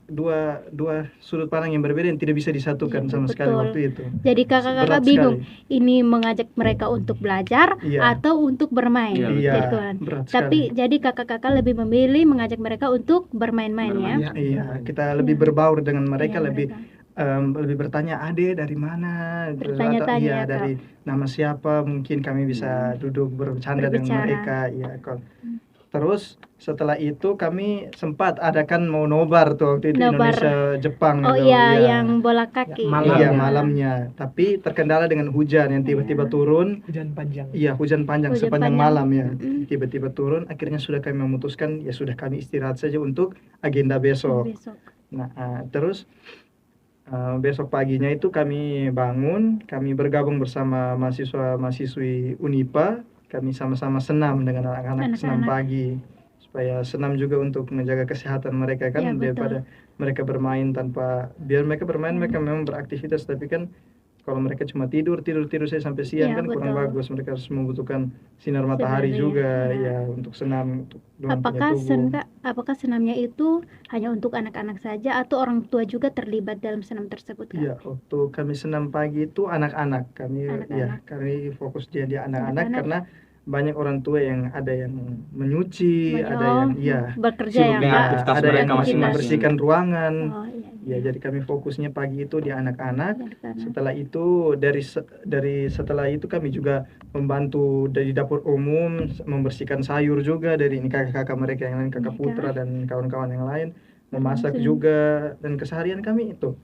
dua sudut pandang yang berbeda yang tidak bisa disatukan Iya, sama sekali betul. waktu itu. Jadi kakak-kakak Berat bingung, sekali. ini mengajak mereka untuk belajar Iya. atau untuk bermain. Iya, Iya, Gitu kan. berat Tapi sekali. jadi kakak-kakak lebih memilih mengajak mereka untuk bermain-main ya. Ya. Iya, kita lebih berbaur dengan mereka, Iya, lebih bertanya, "Ade dari mana?" Bertanya-tanya, Atau, iya, Kak. dari nama siapa, mungkin kami bisa duduk bercanda dengan Berbicara. mereka. Ya, terus setelah itu kami sempat adakan mau nobar tuh waktu itu Nobar. Indonesia Jepang Oh itu. iya, Iya. yang bola kaki. Malam. Iya, Malam. malamnya. Tapi terkendala dengan hujan yang tiba-tiba Iya. turun. Hujan panjang. Iya, hujan panjang Hujan sepanjang panjang. malam ya. Mm-mm. Tiba-tiba turun, akhirnya sudah kami memutuskan ya sudah kami istirahat saja untuk agenda besok. Besok. Nah, terus besok paginya itu kami bangun, kami bergabung bersama mahasiswa-mahasiswi Unipa, kami sama-sama senam dengan anak-anak senam Anak-anak. pagi, supaya senam juga untuk menjaga kesehatan mereka kan, Ya, betul. daripada mereka bermain biar mereka bermain mereka memang beraktivitas, tapi kan kalau mereka cuma tidur saya sampai siang Ya, kan kurang betul. bagus, mereka harus membutuhkan sinar matahari Sinar, juga ya. ya untuk senam untuk dorong Apakah punya tubuh. apakah senamnya itu hanya untuk anak-anak saja atau orang tua juga terlibat dalam senam tersebut, Kak? Iya, waktu kami senam pagi itu anak-anak. Kami fokus di anak-anak Anak-anak. karena banyak orang tua yang ada yang menyuci, Banyak, ada yang bekerja sibuk ya, dengan Kak? aktivitas ada mereka yang masih masing-masing. membersihkan ruangan. Oh, iya. Ya, jadi kami fokusnya pagi itu di anak-anak. Anak-anak. Setelah itu setelah itu kami juga membantu dari dapur umum, membersihkan sayur juga dari ini kakak-kakak mereka yang lain, kakak Mereka. Putra dan kawan-kawan yang lain, memasak Langsung. juga, dan keseharian kami itu.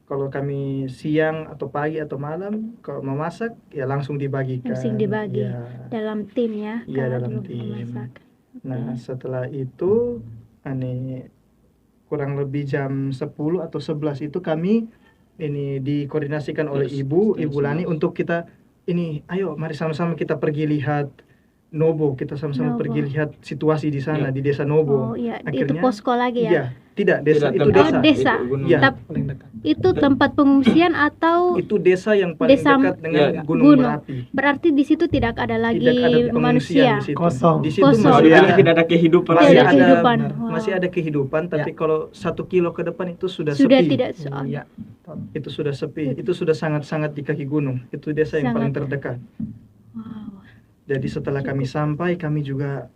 Kalau kami siang atau pagi atau malam, kalau memasak ya langsung dibagikan. Langsung dibagi. Ya. Dalam tim ya, Iya, Kak, dalam dulu tim. memasak. Nah, setelah itu kurang lebih jam 10 atau 11 itu kami ini dikoordinasikan oleh Yes, Ibu yes, Lani yes. untuk kita ayo mari sama-sama kita pergi lihat Nobo, kita sama-sama Nobo. pergi lihat situasi di sana Iya. di desa Nobo. Oh iya, itu Akhirnya- posko lagi ya. Iya, tidak desa, Tidak, itu tempat desa. desa. itu gunung. Iya. Paling dekat. Itu tempat pengungsian atau Itu desa yang paling Desa- dekat dengan Iya. Gunung Gunung. Merapi. berarti di situ tidak ada lagi Tidak ada pengungsian manusia. di situ. Kosong. Di situ Kosong. Kalau masih dibilang ada tidak ada kehidupan. Masih Tidak ada ada- kehidupan. benar. Wow. masih ada kehidupan, tapi kalau 1 kilo ke depan itu sudah Sudah sepi. tidak Iya. Itu sudah sepi, itu sudah sangat-sangat di kaki gunung. Itu desa yang Sangat. paling terdekat. Wow. Jadi setelah kami sampai, kami juga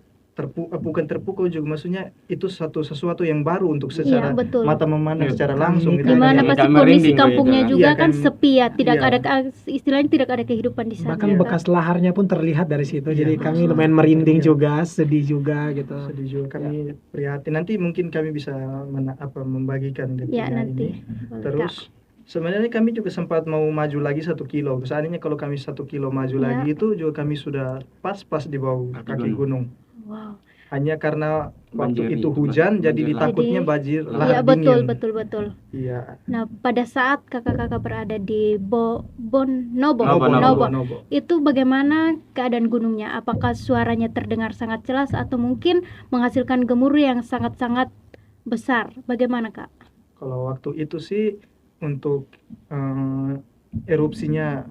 bukan terpukau juga, maksudnya itu sesuatu yang baru untuk secara Iya, betul. mata memandang Iya. secara langsung. Di Dimana Agak pasti kondisi merinding kampungnya begitu. juga Iya, kan kan. sepi ya, tidak Iya. ada istilahnya tidak ada kehidupan di sana. Bahkan ya, Kak? bekas laharnya pun terlihat dari situ. Iya. Jadi kami Oh. lumayan merinding Iya. juga, sedih juga gitu. Sedih juga kami prihatin. Nanti mungkin kami bisa membagikan Ya detilnya nanti. ini. Boleh, Terus sebenarnya kami juga sempat mau maju lagi 1 kilo. Seandainya kalau kami 1 kilo maju Iya. lagi itu juga kami sudah pas di bawah Kaki kaki gunung. Kak. Wow. Hanya karena waktu Banjir itu itu, hujan, banjir jadi lahar. ditakutnya Jadi- banjir Iya lahar betul, dingin. betul. Iya. Nah, pada saat kakak-kakak berada di Nobo, Nobo. itu bagaimana keadaan gunungnya? Apakah suaranya terdengar sangat jelas atau mungkin menghasilkan gemuruh yang sangat-sangat besar? Bagaimana, Kak? Kalau waktu itu sih untuk erupsinya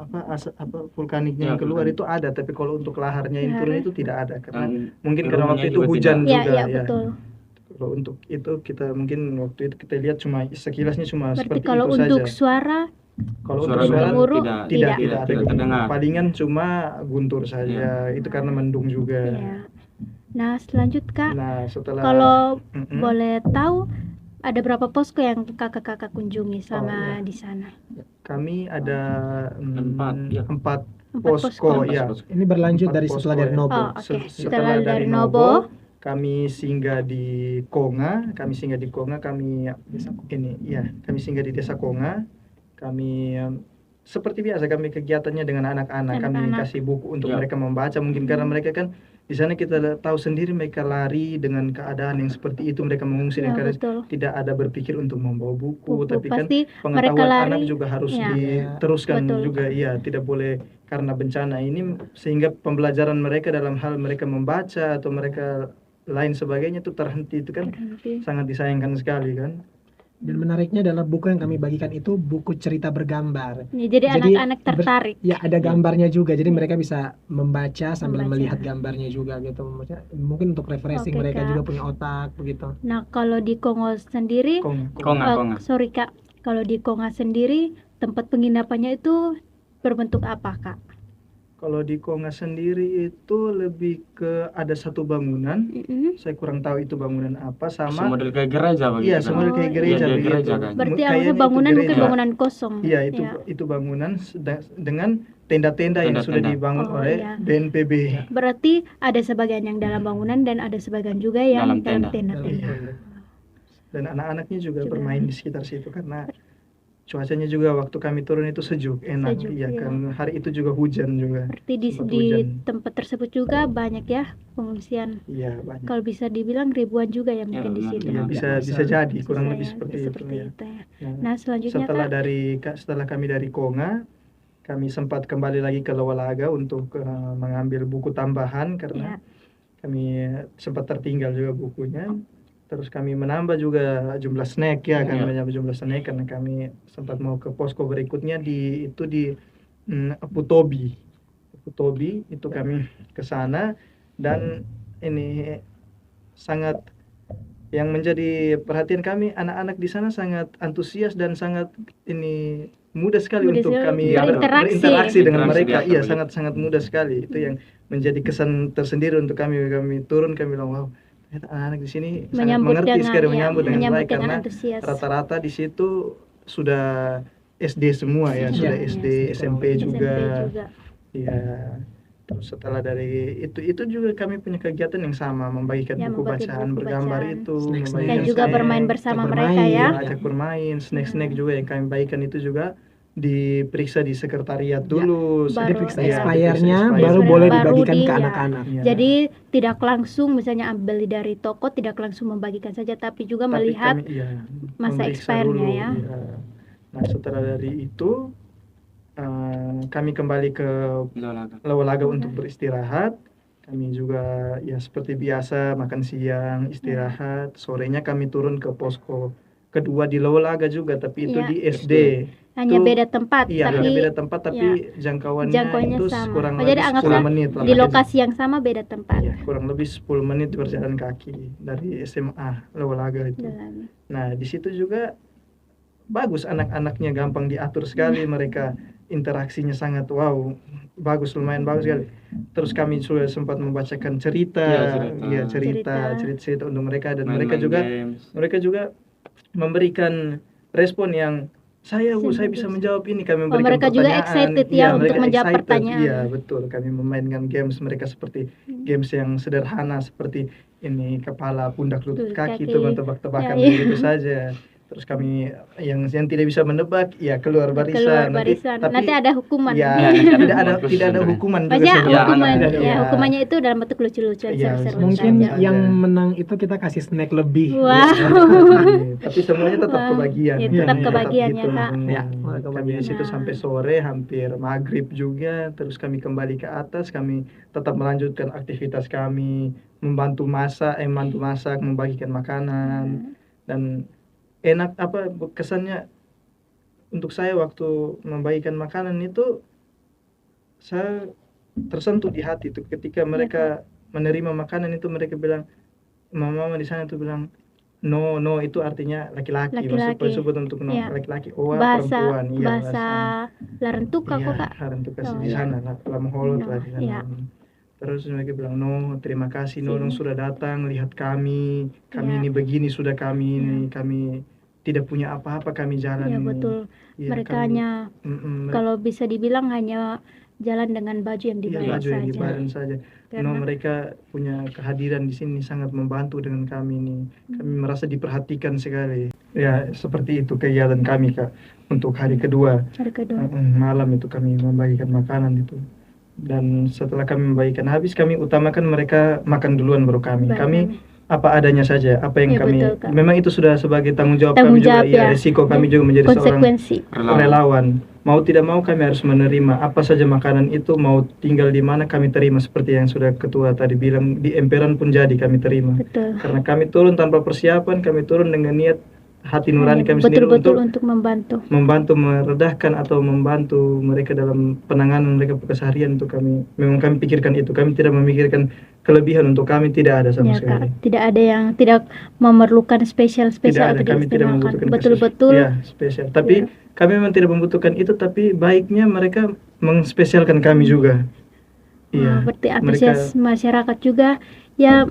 vulkaniknya yang Ya, keluar vulkanik. itu ada, tapi kalau untuk laharnya yang turun itu tidak ada karena Dan mungkin karena waktu turunnya itu juga hujan tidak. Ya, juga iya betul. Kalau untuk itu kita mungkin waktu itu kita lihat cuma sekilasnya cuma Berarti seperti kalau itu untuk saja. suara Kalau Suara untuk suara gemuruh tidak tidak. ada tidak gemuruh. terdengar. Palingan cuma guntur saja. Itu karena mendung juga. Ya. Nah, selanjut Kak, Nah, setelah kalau Mm-mm. boleh tahu ada berapa posko yang kakak-kakak kunjungi selama iya. di sana? Kami ada Empat, ya. 4 posko, posko. ya. Ini berlanjut 4 dari posko, setelah dari ya. Nobo. Oh, oke. Setelah dari Nobo, Nobo, kami singgah di Konga, kami singgah di Desa Konga. Kami seperti biasa kami kegiatannya dengan anak-anak. Kami Anak-anak. kasih buku untuk Ya. mereka membaca, mungkin karena mereka kan di sana kita tahu sendiri mereka lari dengan keadaan yang seperti itu, mereka mengungsi ya, dan karena betul. tidak ada berpikir untuk membawa buku, tapi kan Pasti mereka pengetahuan lari. anak juga harus Ya. diteruskan Betul. juga, iya, tidak boleh karena bencana ini sehingga pembelajaran mereka dalam hal mereka membaca atau mereka lain sebagainya itu terhenti, itu kan Berhenti. sangat disayangkan sekali kan. Dan menariknya adalah buku yang kami bagikan itu buku cerita bergambar. Ya, jadi anak-anak tertarik. Ya, ada gambarnya juga, jadi mereka bisa membaca sambil Membaca. melihat gambarnya juga gitu. Maksudnya, mungkin untuk refreshing Oke, mereka Kak. juga punya otak begitu. Nah, kalau di Kongo sendiri, Konga. sorry Kak, kalau di Konga sendiri tempat penginapannya itu berbentuk apa Kak? Kalau di Konga sendiri itu lebih ke ada satu bangunan, saya kurang tahu itu bangunan apa, sama Semodel kayak gereja begitu. iya kan? semodel kayak Oh, gereja iya, begitu. gereja kan. Berarti Kayaknya awalnya itu bangunan mungkin gereja. bangunan kosong. Iya, Ya. itu bangunan dengan tenda-tenda yang sudah Tenda-tenda. dibangun Oh, oleh iya. BNPB. Berarti ada sebagian yang dalam bangunan dan ada sebagian juga yang Dalam dalam tenda. tenda-tenda. Iya. Dan anak-anaknya juga Juga. bermain di sekitar situ karena cuacanya juga waktu kami turun itu sejuk, enak. Sejuk, Iya iya. kan hari itu juga hujan juga. Berarti di Sempat hujan. tempat tersebut juga banyak ya pengungsian. Iya, banyak. Kalau bisa dibilang ribuan juga ya mungkin di mungkin. situ. Iya, Ya, bisa jadi kurang Bisa lebih ya, seperti itu ya. itu ya. Ya. Nah, selanjutnya Kak, Setelah kami dari Konga, kami sempat kembali lagi ke Lawalaga untuk mengambil buku tambahan ya, karena kami sempat tertinggal juga bukunya. Terus kami menambah juga jumlah snack ya, kami menambah jumlah snack karena kami sempat mau ke posko berikutnya di Putobi itu kami ke sana dan ini sangat yang menjadi perhatian kami, anak-anak di sana sangat antusias dan sangat ini mudah sekali Mudah untuk sekali kami berinteraksi. dengan Berinteraksi mereka. dia, Iya, begitu. sangat mudah sekali. Itu yang menjadi kesan tersendiri untuk kami turun, kami bilang wow, ternyata anak-anak di sini sangat menyambut mengerti dengan sekali, menyambut dengan baik dengan karena antusias. rata-rata di situ sudah SD semua ya, Iya, sudah iya. SD, SMP SMP juga. juga. Ya, terus setelah dari itu juga kami punya kegiatan yang sama, membagikan Ya, buku membagi bacaan buku bergambar bacaan. itu, Snack-snack. membagikan Dan juga snack, bermain bersama ajak mereka bermain. ya. ajak bermain, snack-snack juga yang kami bagikan itu juga diperiksa di sekretariat dulu. Baru, Diperiksa ya. expirednya, Diperiksa baru expired. boleh Baru dibagikan ke dia. anak-anak. Iya. Jadi tidak langsung misalnya ambil dari toko, tidak langsung membagikan saja, tapi juga Tapi melihat kami, iya, masa memeriksa expirednya dulu, ya. iya. Nah, setelah dari itu kami kembali ke Lawalaga untuk beristirahat. Kami juga ya seperti biasa makan siang, istirahat. Sorenya kami turun ke posko kedua di Lawalaga juga, tapi itu Iya. di SD. Hanya Itu- beda tempat, Iya, tapi hanya beda tempat tapi jangkauannya jangkauannya itu sama. kurang Oh, jadi lebih anggaplah 10 menit lah. di lokasi yang sama beda tempat. Iya, kurang lebih 10 menit berjalan kaki dari SMA Lawalaga itu. Dalam. Nah, di situ juga bagus, anak-anaknya gampang diatur sekali, mereka interaksinya sangat wow, bagus, lumayan bagus sekali. Terus kami sudah sempat membacakan cerita untuk mereka dan mereka juga memberikan respon yang saya bisa menjawab ini, kami memberikan mereka juga pertanyaan. excited Iya, ya untuk mereka menjawab excited. pertanyaan. Iya, betul. Kami memainkan games mereka seperti games yang sederhana seperti ini kepala, pundak, lutut, kaki, itu tebak-tebakan Ya, iya. begitu saja. Terus kami yang tidak bisa menebak ya keluar barisan. Nanti ada hukuman. Ya, tidak ada hukuman juga Maksudnya sebenarnya. hukuman, Tidak ada, ya, hukumannya itu dalam bentuk lucu-lucuan, Iya, seru-seruan Mungkin saja. yang menang itu kita kasih snack lebih. Wow. Tapi semuanya tetap Wah, kebagian. ya, tetap Iya, kebagian ya, gitu. Kak. Ya, Kami kebagian. di situ sampai sore, hampir maghrib juga. Terus kami kembali ke atas, kami tetap melanjutkan aktivitas kami, membantu masak, membagikan makanan. Dan enak kesannya untuk saya waktu membagikan makanan itu, saya tersentuh di hati itu ketika mereka menerima makanan itu, mereka bilang, mama di sana tuh bilang, No itu artinya laki-laki. Laki-laki. Sebut untuk no Iya. laki-laki. Oa Bahasa perempuan. Iya, bahasa Larantuka kok, Kak. Larantuka Oh, di iya. sana lah, Lamholot No, lah di sana. iya. Terus mereka bilang, no, terima kasih Sini. Nonong sudah datang, lihat kami Iya. ini begini sudah kami ini, kami tidak punya apa-apa, kami jalan Iya, ini. betul. Iya, Mereka kami- hanya Mm-mm, kalau bisa dibilang hanya jalan dengan baju yang iya, dibayar baju yang saja. dibayar saja. Karena Mereka punya kehadiran di sini sangat membantu dengan kami ini. Kami merasa diperhatikan sekali. Ya, seperti itu kegiatan kami, Kak. Untuk hari kedua, hari kedua. malam itu kami membagikan makanan itu. Dan setelah kami membagikan habis, kami utamakan mereka makan duluan baru kami. Baru Kami apa adanya saja, apa yang Iya, kami betul, Kak. memang itu sudah sebagai tanggung jawab Tanggung kami juga, jawab, ya, ya. risiko kami juga menjadi seorang Konsekuensi. relawan. Mau tidak mau kami harus menerima apa saja makanan itu, mau tinggal di mana kami terima, seperti yang sudah ketua tadi bilang, di emperan pun jadi kami terima. Betul. Karena kami turun tanpa persiapan, kami turun dengan niat hati nurani kami sendiri Betul-betul untuk untuk membantu meredahkan atau membantu mereka dalam penanganan mereka keseharian. Untuk kami memang kami pikirkan itu, kami tidak memikirkan kelebihan untuk kami, tidak ada sama ya, sekali. Kak. Tidak ada yang tidak memerlukan spesial Tidak ada, atau kami tidak diistimewakan. membutuhkan Betul-betul. ya, spesial. Tapi kami memang tidak membutuhkan itu, tapi baiknya mereka mengspesialkan kami juga. Iya. Berarti antusias masyarakat juga ya.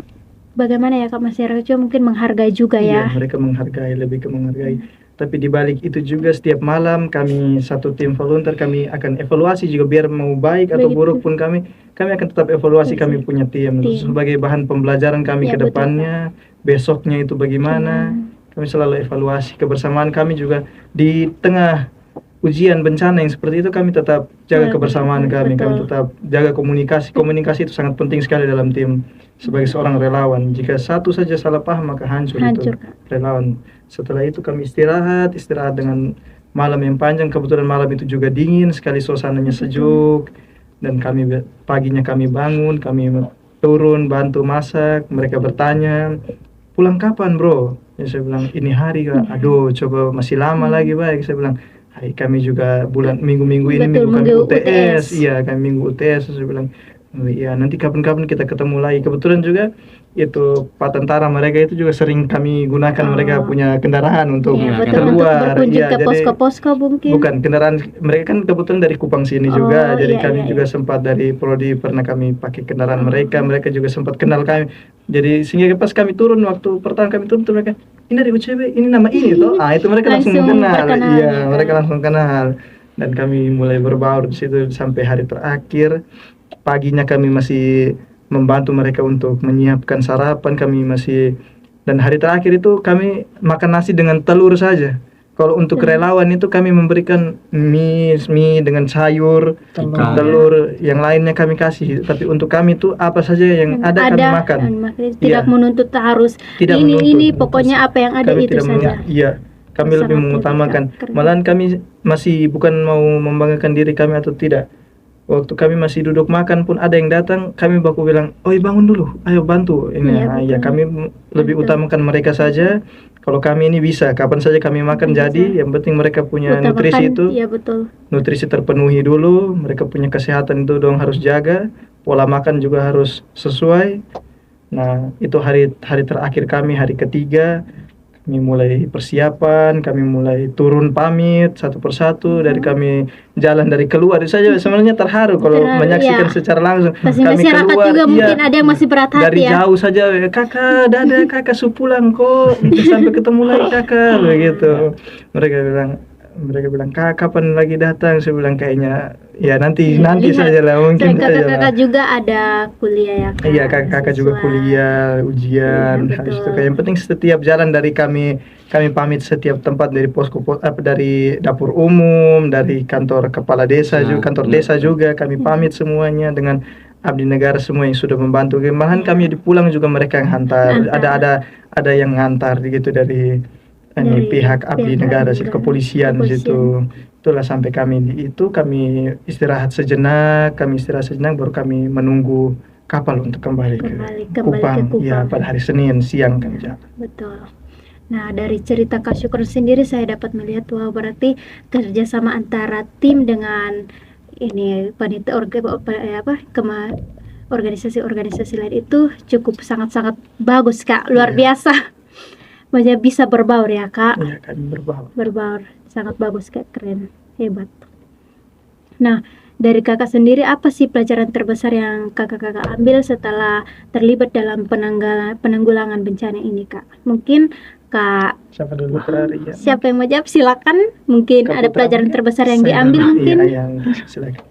Bagaimana ya, Kak, masyarakat juga mungkin menghargai juga Iya, ya. mereka menghargai, lebih ke menghargai. Tapi di balik itu juga setiap malam kami satu tim volunteer, kami akan evaluasi juga, biar mau baik atau Begitu. buruk pun kami akan tetap evaluasi. Kami punya tim sebagai bahan pembelajaran kami Ya, ke depannya, besoknya itu bagaimana. Kami selalu evaluasi. Kebersamaan kami juga di tengah ujian bencana yang seperti itu, kami tetap jaga kebersamaan kami. Kami tetap jaga komunikasi itu sangat penting sekali dalam tim. Sebagai seorang relawan, jika satu saja salah paham maka hancur itu relawan. Setelah itu kami istirahat dengan malam yang panjang. Kebetulan malam itu juga dingin sekali, suasananya sejuk. Dan paginya kami bangun, kami turun bantu masak. Mereka bertanya, pulang kapan bro? Ya, saya bilang ini hari, Kak. Aduh, coba masih lama lagi. Baik, saya bilang kami juga minggu-minggu ini minggu kami UTS. Iya, kami minggu UTS. Saya bilang ya, nanti kapan-kapan kita ketemu lagi. Kebetulan juga itu Pak Tentara mereka itu juga sering kami gunakan, mereka punya kendaraan untuk keluar. Iya, ke posko-posko mungkin. Bukan, kendaraan mereka kan kebetulan dari Kupang sini juga. Jadi kami juga sempat dari Prodi pernah kami pakai kendaraan mereka juga sempat kenal kami. Jadi sehingga pas kami turun, waktu pertama kami turun, mereka, ini dari UCB, ini nama ini toh. Itu mereka langsung kenal. Iya, mereka langsung kenal. Dan kami mulai berbaur di situ sampai hari terakhir. Paginya kami masih membantu mereka untuk menyiapkan sarapan, dan hari terakhir itu kami makan nasi dengan telur saja. Kalau untuk relawan itu kami memberikan mie dengan sayur, telur, yang lainnya kami kasih. Tapi untuk kami itu apa saja yang ada kami makan. Tidak menuntut harus ini pokoknya apa yang ada kami itu saja. Iya, kami lebih mengutamakan. Malahan kami masih bukan mau membanggakan diri kami atau tidak. Waktu kami masih duduk makan pun ada yang datang, kami baku bilang, "Oi, bangun dulu, ayo bantu." Ini ya kami lebih utamakan mereka saja. Kalau kami ini bisa, kapan saja kami makan jadi, yang penting mereka punya nutrisi itu. Iya, betul. Nutrisi terpenuhi dulu, mereka punya kesehatan itu dong harus jaga, pola makan juga harus sesuai. Nah, itu hari terakhir kami, hari ketiga. Kami mulai persiapan, kami mulai turun pamit satu persatu. Dari kami jalan dari keluar, saya sebenarnya terharu kalau menyaksikan secara langsung. Pasti kami keluar juga mungkin ada yang masih berat hati dari jauh saja, "Kakak, dadah kakak, pulang kok, sampai ketemu lagi kakak," begitu. Mereka bilang, "Kak, kapan lagi datang?" Saya bilang, kayaknya ya nanti saja lah, mungkin saja lah. Kakak juga ada kuliah ya, Kak? Iya, kakak juga kuliah, ujian. Habis itu yang penting setiap jalan dari kami pamit setiap tempat, dari posko dari dapur umum, dari kantor kepala desa juga, kantor desa juga kami pamit semuanya dengan abdi negara semua yang sudah membantu. Malahan kami pulang juga mereka yang hantar. Ada yang ngantar gitu dari pihak abdi negara, kepolisian di situ. Itulah sampai kami istirahat sejenak, baru kami menunggu kapal untuk kembali ke Kupang. Ya, pada hari Senin siang kami jalan. Betul. Nah, dari cerita Kak Syukur sendiri saya dapat melihat, wah, berarti kerjasama antara tim dengan ini panitia organisasi-organisasi lain itu cukup sangat-sangat bagus, Kak, luar biasa. Maksudnya bisa berbaur ya Kak. Ya, kami berbaur. Berbaur, sangat bagus Kak, keren, hebat. Nah, dari Kakak sendiri apa sih pelajaran terbesar yang Kakak ambil setelah terlibat dalam penanggulangan bencana ini Kak? Mungkin Kak, Siapa dulu? Rian. siapa yang mau jawab? Silakan. Mungkin Kak ada Putra pelajaran mungkin? terbesar yang Saya diambil dulu. mungkin. Iya, yang silakan.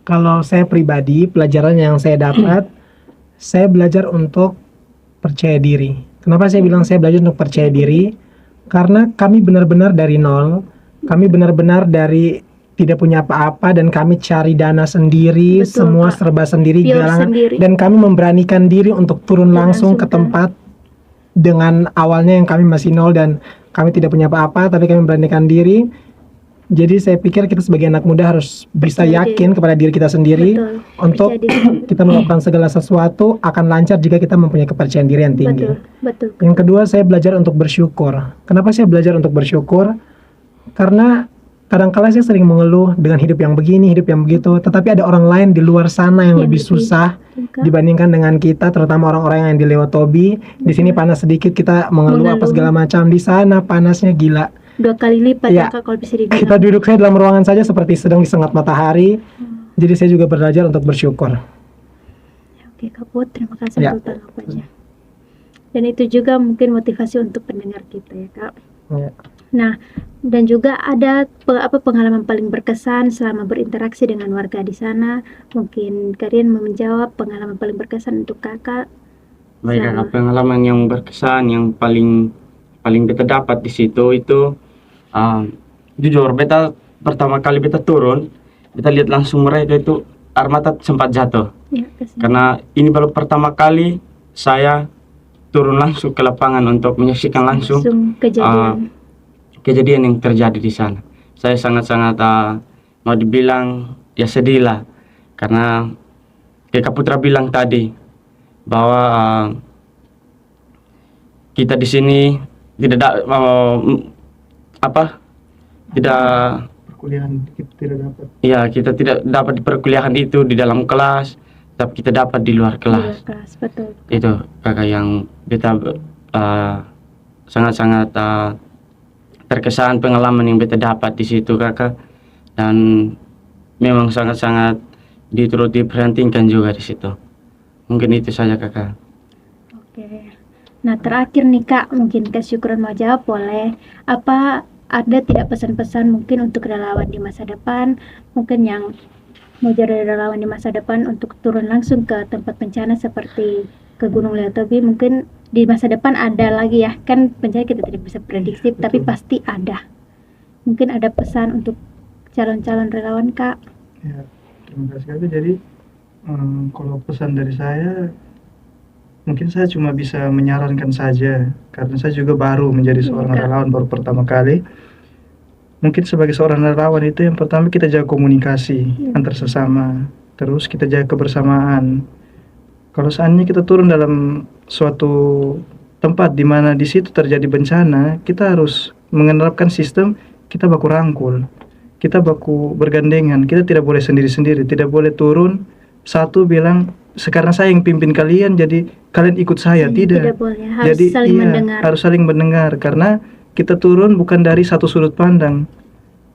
Kalau saya pribadi, pelajaran yang saya dapat, saya belajar untuk percaya diri. Kenapa saya bilang saya belajar untuk percaya diri? Karena kami benar-benar dari nol, kami benar-benar dari tidak punya apa-apa dan kami cari dana sendiri, Betul, semua Kak. serba sendiri, Pure galangan, sendiri. dan kami memberanikan diri untuk turun langsung ke langsung, tempat dengan awalnya yang kami masih nol dan kami tidak punya apa-apa, tapi kami memberanikan diri. Jadi saya pikir kita sebagai anak muda harus bisa Percaya yakin diri. kepada diri kita sendiri Betul. untuk Percaya diri. kita melakukan segala sesuatu akan lancar jika kita mempunyai kepercayaan diri yang tinggi. Betul. Yang kedua, saya belajar untuk bersyukur. Kenapa saya belajar untuk bersyukur? Karena kadang-kala saya sering mengeluh dengan hidup yang begini, hidup yang begitu, tetapi ada orang lain di luar sana yang lebih susah Kak. dibandingkan dengan kita, terutama orang-orang yang di Lewotobi. Di sini panas sedikit kita mengeluh apa Mengeluh. segala macam. Di sana panasnya gila. 2 kali lipat Ya. ya Kak, kalau bisa dibilang. Kita duduk saya dalam ruangan saja seperti sedang disengat matahari. Jadi saya juga belajar untuk bersyukur. Oke Kak Put, terima kasih Ya. untuk tanggapannya. Dan itu juga mungkin motivasi untuk pendengar kita ya Kak. Ya. Nah, dan juga ada pengalaman paling berkesan selama berinteraksi dengan warga di sana. Mungkin kalian mau menjawab pengalaman paling berkesan untuk Kakak. Baik Sama. Kakak, pengalaman yang berkesan yang paling beta dapat di situ itu jujur beta pertama kali beta turun, beta lihat langsung mereka itu air mata sempat jatuh. Ya, kasih. Karena ini baru pertama kali saya turun langsung ke lapangan untuk menyaksikan langsung kejadian yang terjadi di sana. Saya sangat-sangat mau dibilang ya sedih lah, karena kayak Kak Putra bilang tadi bahwa kita di sini tidak tidak Perkuliahan kita tidak dapat. ya kita tidak dapat di perkuliahan itu di dalam kelas, tapi kita dapat di luar Di luar kelas. kelas, betul. Itu Kakak yang beta sangat-sangat terkesan pengalaman yang beta dapat di situ Kakak, dan memang sangat-sangat diturut diperhatikan juga di situ. Mungkin itu saja Kakak. Oke. Nah, terakhir nih Kak, mungkin Kak Syukron mau jawab boleh. Apa ada tidak pesan-pesan mungkin untuk relawan di masa depan, mungkin yang mau jadi relawan di masa depan untuk turun langsung ke tempat bencana seperti ke Gunung Lewotobi, mungkin di masa depan ada lagi ya, kan bencana kita tidak bisa prediksi, tapi pasti ada. Mungkin ada pesan untuk calon-calon relawan Kak. Ya, terima kasih Kak. Jadi kalau pesan dari saya, mungkin saya cuma bisa menyarankan saja, karena saya juga baru menjadi seorang Kak. relawan, baru pertama kali. Mungkin sebagai seorang relawan itu yang pertama kita jaga komunikasi antar sesama, terus kita jaga kebersamaan. Kalau seandainya kita turun dalam suatu tempat di mana di situ terjadi bencana, kita harus menerapkan sistem kita baku rangkul, kita baku bergandengan, kita tidak boleh sendiri-sendiri, tidak boleh turun satu bilang sekarang saya yang pimpin kalian jadi kalian ikut saya, tidak. boleh, harus Jadi saling mendengar. harus saling mendengar, karena kita turun bukan dari satu sudut pandang,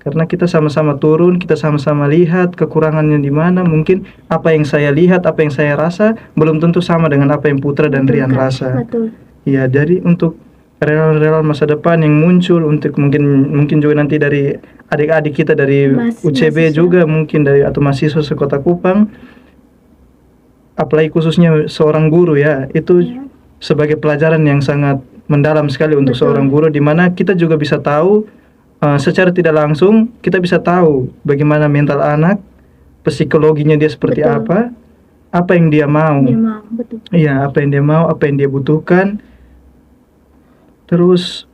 karena kita sama-sama turun, kita sama-sama lihat kekurangannya di mana. Mungkin apa yang saya lihat, apa yang saya rasa belum tentu sama dengan apa yang Putra dan Betul, Rian Kak. rasa. Betul. Ya, jadi untuk relawan-relawan masa depan yang muncul, untuk mungkin juga nanti dari adik-adik kita dari UCB mahasiswa. juga, mungkin dari atau mahasiswa sekota Kupang, apalagi khususnya seorang guru ya, itu Ya. sebagai pelajaran yang sangat mendalam sekali untuk Betul. seorang guru, di mana kita juga bisa tahu secara tidak langsung, kita bisa tahu bagaimana mental anak, psikologinya dia seperti Betul. apa yang dia mau. Dia mau, betul. Iya, apa yang dia mau, apa yang dia butuhkan. Terus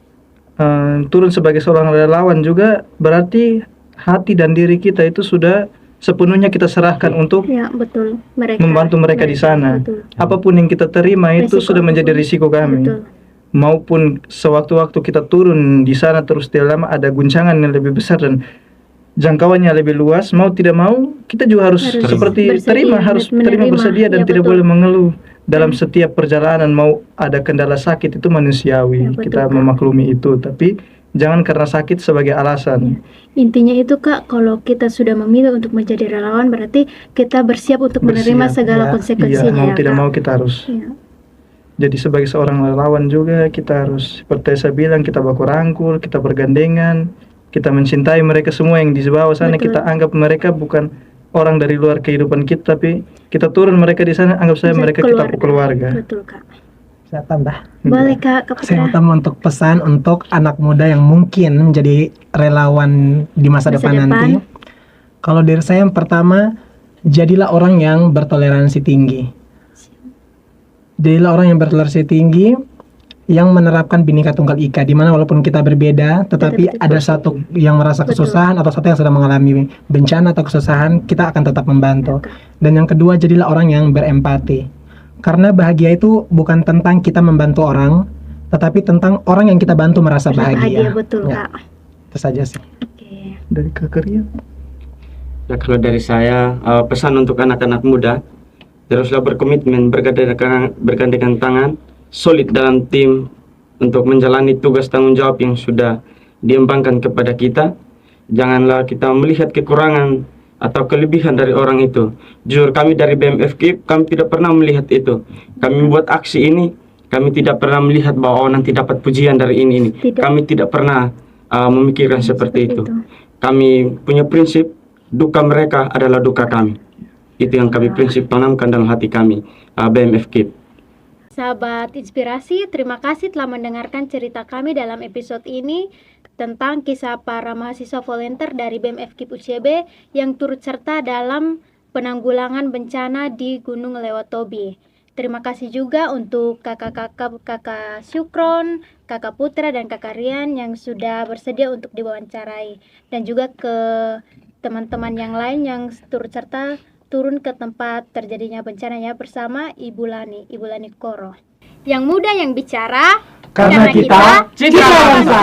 turun sebagai seorang relawan juga berarti hati dan diri kita itu sudah sepenuhnya kita serahkan untuk Ya, betul. Mereka membantu mereka di sana. Betul. Apapun yang kita terima itu Risiko sudah menjadi apapun. risiko kami. Betul. Maupun sewaktu-waktu kita turun di sana terus tidak lama ada guncangan yang lebih besar, dan jangkauannya lebih luas, mau tidak mau kita juga harus Harus seperti bersedia, harus menerima. terima bersedia dan Ya, tidak betul. boleh mengeluh dalam setiap perjalanan. Mau ada kendala sakit itu manusiawi, Ya, betul, kita Kak. memaklumi itu, tapi jangan karena sakit sebagai alasan. Intinya itu Kak, kalau kita sudah memilih untuk menjadi relawan berarti kita bersiap untuk menerima Bersiap, segala ya. konsekuensinya Iya, mau ya, tidak Kak. mau kita harus. Iya. Jadi sebagai seorang relawan juga kita harus seperti saya bilang, kita baku rangkul, kita bergandengan, kita mencintai mereka semua yang di bawah sana. Betul. Kita anggap mereka bukan orang dari luar kehidupan kita, tapi kita turun mereka di sana, anggap saya mereka kita keluarga. Betul Kak. Saya tambah. Boleh Kak, Kak Saya Putra. utama untuk pesan untuk anak muda yang mungkin menjadi relawan di masa depan nanti. Kalau dari saya yang pertama, jadilah orang yang bertoleransi tinggi. Jadilah orang yang bertoleransi tinggi, yang menerapkan Bhinneka Tunggal Ika, di mana walaupun kita berbeda, tetapi Betul. ada satu yang merasa Betul. kesusahan atau satu yang sedang mengalami bencana atau kesusahan, kita akan tetap membantu. Ya, Kak. Dan yang kedua, jadilah orang yang berempati. Karena bahagia itu bukan tentang kita membantu orang, tetapi tentang orang yang kita bantu merasa bahagia. Betul Ya, Kak. itu saja sih. Oke. Dari Kak Rian. Ya, kalau dari saya pesan untuk anak-anak muda, teruslah berkomitmen, bergandengan tangan, solid dalam tim untuk menjalani tugas tanggung jawab yang sudah diembankan kepada kita. Janganlah kita melihat kekurangan atau kelebihan dari orang itu. Jujur kami dari BMFK, kami tidak pernah melihat itu. Kami membuat aksi ini, kami tidak pernah melihat bahwa nanti dapat pujian dari ini. Tidak. Kami tidak pernah memikirkan seperti itu. Kami punya prinsip, duka mereka adalah duka kami. Itu yang kami prinsip tanamkan dalam hati kami, BMFK. Sahabat Inspirasi, terima kasih telah mendengarkan cerita kami dalam episode ini tentang kisah para mahasiswa volunteer dari BMFK UCB yang turut serta dalam penanggulangan bencana di Gunung Lewotobi. Terima kasih juga untuk kakak Syukron, kakak Putra, dan kakak Rian yang sudah bersedia untuk diwawancarai. Dan juga ke teman-teman yang lain yang turut serta turun ke tempat terjadinya bencananya bersama Ibu Lani Koro. Yang muda yang bicara, Karena kita citra bangsa.